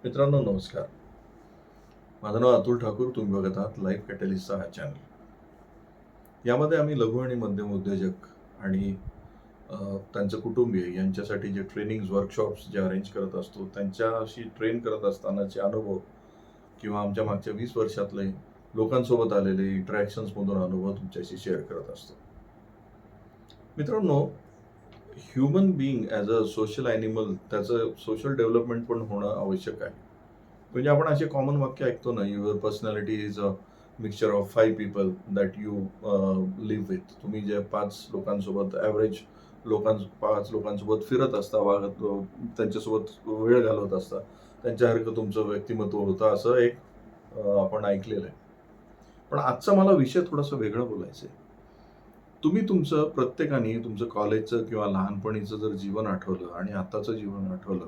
मित्रांनो नमस्कार. माझं नाव अतुल ठाकूर. तुम्ही बघत आहात लाईफ कॅटलिस्टचा हा चॅनल. यामध्ये आम्ही लघु आणि मध्यम उद्योजक आणि त्यांचं कुटुंबीय यांच्यासाठी जे ट्रेनिंग्स, वर्कशॉप्स जे अरेंज करत असतो, त्यांच्याशी ट्रेन करत असतानाचे अनुभव किंवा आमच्या मागच्या 20 वर्षातले लोकांसोबत आलेले इंटरॅक्शन्समधून अनुभव तुमच्याशी शेअर करत असतो. मित्रांनो, human being as a social animal त्याचं सोशल डेव्हलपमेंट पण होणं आवश्यक आहे. म्हणजे आपण असे कॉमन वाक्य ऐकतो ना, your personality is a mixture of 5 people that you live with. तुम्ही जे 5 लोकांसोबत ॲव्हरेज 5 लोकांसोबत फिरत असता, वागत त्यांच्यासोबत वेळ घालवत असता, त्यांच्यासारखं तुमचं व्यक्तिमत्व होतं असं एक आपण ऐकलेलं आहे. पण आजचा मला विषय थोडासा वेगळा बोलायचा आहे. तुम्ही तुमचं प्रत्येकाने तुमचं कॉलेजचं किंवा लहानपणीचं जर जीवन आठवलं आणि आत्ताचं जीवन आठवलं,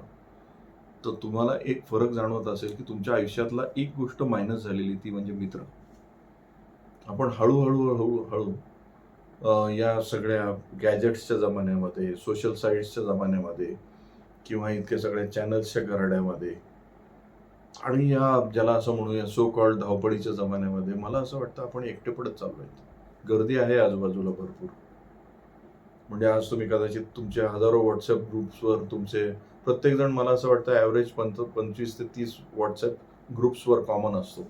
तर तुम्हाला एक फरक जाणवत असेल, की तुमच्या आयुष्यातला एक गोष्ट मायनस झालेली ती म्हणजे मित्र. आपण हळू या सगळ्या गॅजेट्सच्या जमान्यामध्ये, सोशल साइट्सच्या जमान्यामध्ये किंवा इतक्या सगळ्या चॅनल्सच्या गराड्यामध्ये आणि या ज्याला असं म्हणूया सो कॉल्ड धावपळीच्या जमान्यामध्ये मला असं वाटतं आपण एकटे पडत चाललोय. गर्दी आहे आजूबाजूला भरपूर. म्हणजे आज तुम्ही कदाचित तुमच्या हजारो WhatsApp ग्रुप्सवर तुमचे प्रत्येकजण मला असं वाटतं ॲव्हरेज 25 ते 30 WhatsApp ग्रुप्सवर कॉमन असतो.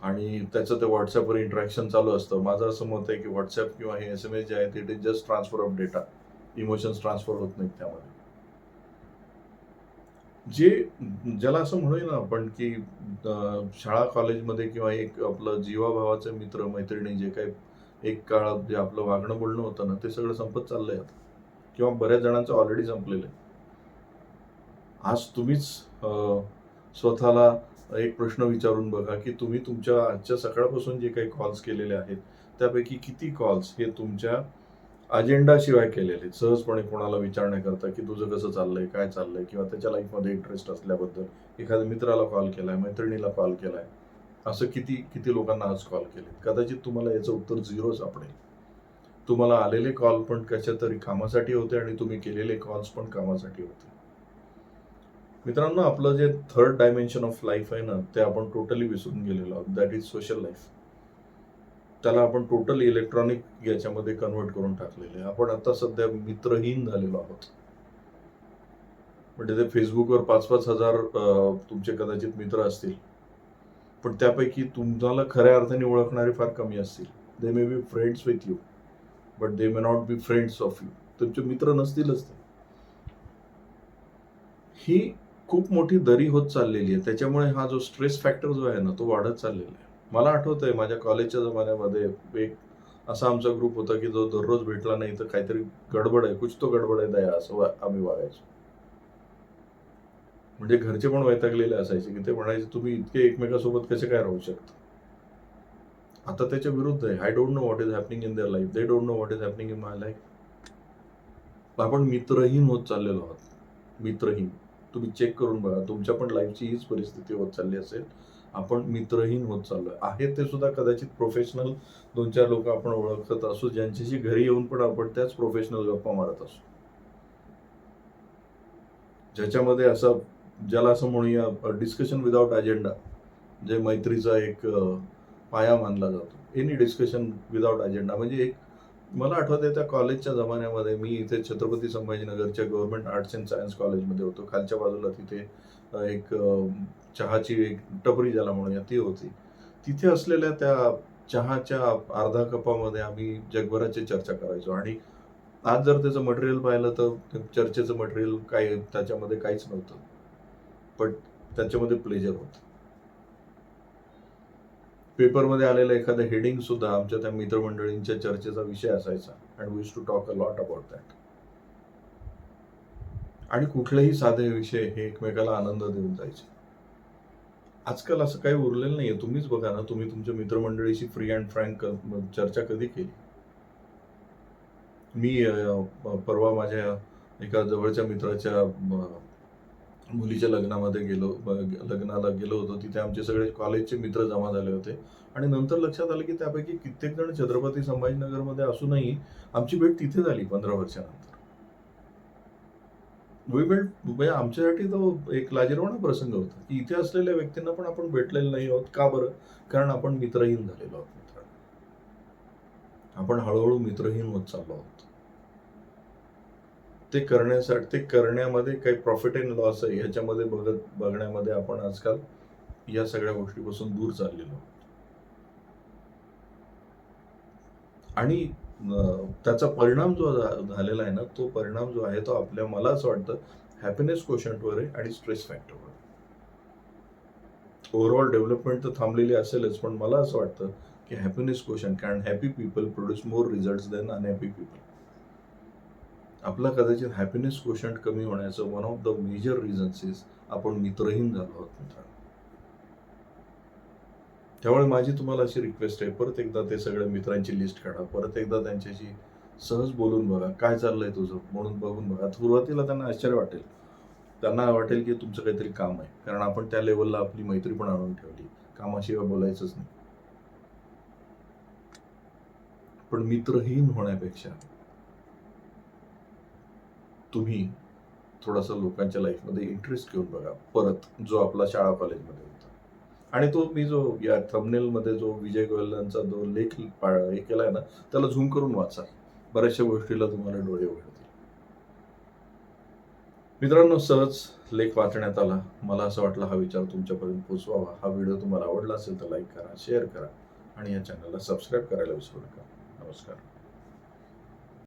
आणि त्याचं ते WhatsAppवर इंटरॅक्शन चालू असतं. माझं असं मत आहे, की WhatsApp किंवा हे SMS जे आहेत, it is just transfer of data. Emotions transfer होत नाहीत त्यामध्ये. जे ज्याला असं म्हणूया ना आपण, की शाळा कॉलेजमध्ये किंवा एक आपलं जीवाभावाचे मित्र, मैत्रिणी जे काही एक काळात जे आपलं वागणं बोलणं होतं ना, ते सगळं संपत चाललंय आता किंवा बऱ्याच जणांचं ऑलरेडी संपलेलं आहे. आज तुम्हीच स्वतःला एक प्रश्न विचारून बघा, की तुम्ही तुमच्या आजच्या सकाळपासून जे काही कॉल्स केलेले आहेत, त्यापैकी किती कॉल्स हे तुमच्या अजेंडाशिवाय केलेले आहेत? सहजपणे कोणाला विचारण्याकरता, की तुझं कसं चाललंय, काय चाललंय किंवा त्याच्या लाईफमध्ये इंटरेस्ट असल्याबद्दल एखाद्या मित्राला कॉल केलाय, मैत्रिणीला कॉल केलाय. असं किती किती लोकांना आज कॉल केलेत? कदाचित तुम्हाला याचं उत्तर 0 सापडेल. तुम्हाला आलेले कॉल पण कशातरी कामासाठी होते आणि तुम्ही केलेले कॉल्स पण कामासाठी होते. मित्रांनो, आपलं जे थर्ड डायमेन्शन ऑफ लाईफ आहे ना, ते आपण टोटली विसरून गेलेलो आहोत. That is social life. त्याला आपण टोटली इलेक्ट्रॉनिक याच्यामध्ये कन्व्हर्ट करून टाकलेलं आहे. आपण आता सध्या मित्रहीन झालेलो आहोत. म्हणजे ते Facebookवर 5-5 हजार तुमचे कदाचित मित्र असतील. पण त्यापैकी तुम्हाला खऱ्या अर्थाने ओळखणारे फार कमी असतील. They may be friends with you, but they may not be friends of you. तुमचे मित्र नसतीलच ते. ही खूप मोठी दरी होत चाललेली आहे. त्याच्यामुळे हा जो स्ट्रेस फॅक्टर जो आहे ना, तो वाढत चाललेला आहे. मला आठवतंय माझ्या कॉलेजच्या जमान्यामध्ये एक असा आमचा ग्रुप होता, की जो दररोज भेटला नाही तर काहीतरी गडबड आहे, कुछ तो गडबड है दया असं आम्ही वागायचो. म्हणजे घरचे पण वैतागलेले असायचे, की ते म्हणायचे, "तुम्ही इतके एकमेकांसोबत कसे काय राहू शकता?" आता त्याच्या विरुद्ध आहे. I don't know what is happening in their life. They don't know what is happening in my life. आपण मित्रहीन होत चाललेलो आहोत. मित्रहीन. तुम्ही चेक करून बघा. तुमच्या पण लाईफची हीच परिस्थिती होत चालली असेल. आपण मित्रहीन होत चाललोय. आहे ते सुद्धा कदाचित प्रोफेशनल 2-4 लोकं आपण ओळखत असू, ज्यांच्याशी घरी येऊन पण आपण त्याच प्रोफेशनल गप्पा मारत असू. ज्याच्यामध्ये असं ज्याला असं म्हणूया डिस्कशन विदाऊट अजेंडा, जे मैत्रीचा एक पाया मानला जातो. एनी डिस्कशन विदाऊट अजेंडा म्हणजे एक मला आठवतंय त्या कॉलेजच्या जमान्यामध्ये मी इथे छत्रपती संभाजीनगरच्या गव्हर्नमेंट आर्ट्स अँड सायन्स कॉलेजमध्ये होतो. खालच्या बाजूला तिथे एक चहाची एक टपरी ज्याला म्हणूया ती होती. तिथे असलेल्या त्या चहाच्या अर्धा कपामध्ये आम्ही जगभराची चर्चा करायचो आणि आज जर त्याचं मटेरियल पाहिलं तर चर्चेचं मटेरियल काय त्याच्यामध्ये काहीच नव्हतं. पण त्याच्यामध्ये प्लेजर होतं. पेपरमध्ये आलेलं एखादं हेडिंग सुद्धा आमच्या त्या मित्रमंडळींच्या चर्चेचा विषय असायचा and we used to talk a lot about that. आणि कुठलेही साधे विषय हे एकमेकाला आनंद देऊन जायचे. आजकाल असं काही उरलेलं नाहीये. तुम्हीच बघा ना, तुम्ही तुमच्या मित्रमंडळीशी फ्री अँड फ्रँक चर्चा कधी केली? मी परवा माझ्या एका जवळच्या मित्राच्या मुलीच्या लग्नाला गेलो होतो. तिथे आमचे सगळे कॉलेजचे मित्र जमा झाले होते आणि नंतर लक्षात आलं, की त्यापैकी कित्येक जण छत्रपती संभाजीनगरमध्ये असूनही आमची भेट तिथे झाली 15 वर्षानंतर. वी विल म्हणजे आमच्यासाठी तो एक लाजिरवाणा प्रसंग होता, की इथे असलेल्या व्यक्तींना पण आपण भेटलेलो नाही आहोत. का बरं? कारण आपण मित्रहीन झालेलो आहोत मित्रांनो. आपण हळू मित्रहीन होत चाललो आहोत. ते करण्यामध्ये काही प्रॉफिट अँड लॉस आहे ह्याच्यामध्ये बघण्यामध्ये आपण आजकाल या सगळ्या गोष्टीपासून दूर चाललेलो आहोत. आणि त्याचा परिणाम जो झालेला आहे ना, तो परिणाम जो आहे तो मला असं वाटतं हॅपीनेस कोशंटवर आहे आणि स्ट्रेस फॅक्टरवर. ओव्हरऑल डेव्हलपमेंट तर थांबलेली असेलच, पण मला असं वाटतं की हॅपीनेस कोशंट, कारण happy people produce more results than unhappy people. आपला कदाचित हॅपीनेस कोशंट कमी होण्याचं one of the major reasons is आपण मित्रहीन झालो आहोत मित्रांनो. त्यामुळे माझी तुम्हाला अशी रिक्वेस्ट आहे, परत एकदा ते सगळ्या मित्रांची लिस्ट काढा. परत एकदा त्यांच्याशी सहज बोलून बघा, काय चाललंय तुझं म्हणून बघून बघा. सुरुवातीला त्यांना आश्चर्य वाटेल. त्यांना वाटेल की तुमचं काहीतरी काम आहे. कारण आपण त्या लेव्हलला आपली मैत्री पण आणून ठेवली. कामाशिवाय बोलायचंच नाही. पण मित्रहीन होण्यापेक्षा तुम्ही थोडासा लोकांच्या लाईफमध्ये इंटरेस्ट घेऊन बघा परत, जो आपला शाळा कॉलेजमध्ये होता. आणि तो मी जो या थंबनेलमध्ये जो विजय गोयलांचा जो लेख हे केलाय ना, त्याला झूम करून वाचा. बऱ्याचशा गोष्टीला तुम्हाला डोळे उघडतील. मित्रांनो, सहज लेख वाचण्यात आला. मला असं वाटलं हा विचार तुमच्यापर्यंत पोहोचवावा. हा व्हिडिओ तुम्हाला आवडला असेल तर लाईक करा, शेअर करा आणि या चॅनलला सबस्क्राईब करायला विसरू नका. नमस्कार.